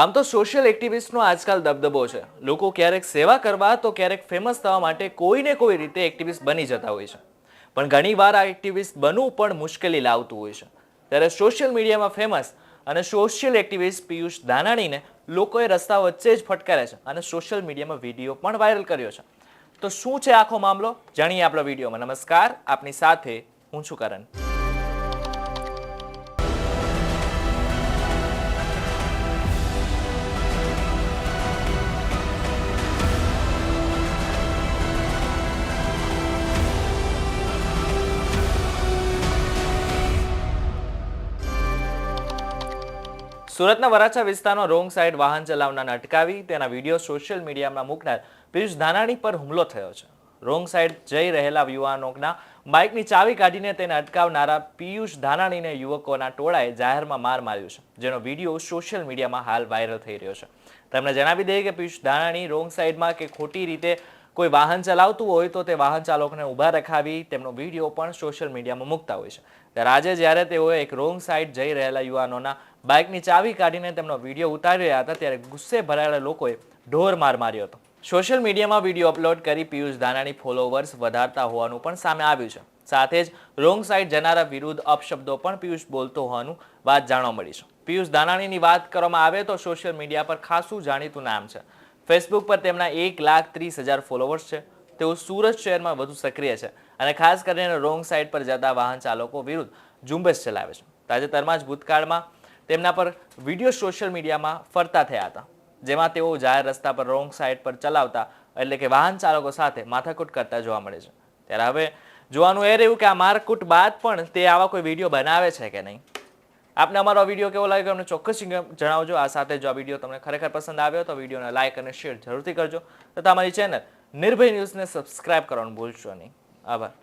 આમ તો સોશિયલ એક્ટિવિસ્ટનો આજકાલ દબદબો છે. લોકો ક્યારેક સેવા કરવા તો ક્યારેક ફેમસ થવા માટે કોઈને કોઈ રીતે એક્ટિવિસ્ટ બની જતા હોય છે. પણ ઘણીવાર આ એક્ટિવિસ્ટ બનવું પણ મુશ્કેલી લાવતું હોય છે. ત્યારે સોશિયલ મીડિયામાં ફેમસ અને સોશિયલ એક્ટિવિસ્ટ પિયુષ ધાનાણીને લોકોએ રસ્તા વચ્ચે જ ફટકાર્યા છે અને સોશિયલ મીડિયામાં વિડીયો પણ વાયરલ કર્યો છે. તો શું છે આખો મામલો, જાણીએ આપણા વિડીયોમાં. નમસ્કાર, આપની સાથે હું છું કરણ. સુરતના વરાછા વિસ્તારમાં રોંગ સાઈડ વાહન ચલાવનારને અટકાવી તેના વિડીયો સોશિયલ મીડિયામાં મૂકનાર પિયુષ ધાનાણી પર હુમલો થયો છે. રોંગ સાઈડ જઈ રહેલા યુવાનોના બાઇકની ચાવી કાઢીને તેને અટકાવનારા પિયુષ ધાનાણીને યુવકોના ટોળાએ જાહેરમાં માર માર્યો છે, જેનો વિડીયો સોશિયલ મીડિયામાં હાલ વાયરલ થઈ રહ્યો છે. તમને જણાવી દઈએ કે પિયુષ ધાનાણી રોંગ સાઈડમાં કે ખોટી રીતે કોઈ વાહન ચલાવતું હોય તો તે વાહન ચાલકોને ઊભા રખાવી તેમનો વિડીયો પણ સોશિયલ મીડિયામાં મૂકતા હોય છે. ત્યારે આજે જ્યારે તેઓએ એક રોંગ સાઈડ જઈ રહેલા યુવાનોના બાઇકની ચાવી કાઢીને તેમનો વિડીયો ઉતારી રહ્યા હતા, ત્યારે ગુસ્સે ભરાયેલા લોકોએ ઢોર માર માર્યો હતો. સોશિયલ મીડિયામાં વિડીયો અપલોડ કરી પિયુષ ધાનાણી ફોલોવર્સ વધારતા હોવાનું પણ સામે આવ્યું છે. સાથે જ રોંગ સાઈડ જનારા વિરુદ્ધ અપશબ્દો પણ પિયુષ બોલતો હોવાનું વાત જાણવા મળી છે. પિયુષ ધાનાણીની વાત કરવામાં આવે તો સોશિયલ મીડિયા પર ખાસું જાણીતું નામ છે. ફેસબુક પર તેમના 1,30,000 ફોલોવર્સ છે. તેઓ સુરત શહેરમાં વધુ સક્રિય છે અને ખાસ કરીને રોંગ સાઈડ પર જતા વાહન ચાલકો વિરુદ્ધ ઝુંબેશ ચલાવે છે. તાજેતરમાં જ ભૂતકાળમાં તેમના પર વિડીયો સોશિયલ મીડિયામાં ફરતા થયા હતા, જેમાં તેઓ જાહેર રસ્તા પર રોંગ સાઈડ પર ચલાવતા એટલે કે વાહન ચાલકો સાથે માથાકૂટ કરતા જોવા મળે છે. ત્યારે હવે જોવાનું એ રહ્યું કે આ મારકૂટ બાદ પણ તે આવા કોઈ વિડીયો બનાવે છે કે નહીં. આપને અમારો વિડીયો કેવો લાગ્યો અમને ચોક્કસ જણાવજો. આ સાથે જો આ વિડીયો તમને ખરેખર પસંદ આવ્યો તો વિડીયોને લાઇક અને શેર જરૂરથી કરજો તથા અમારી ચેનલ નિર્ભય ન્યૂઝને સબસ્ક્રાઇબ કરવાનું ભૂલશો નહીં. આભાર.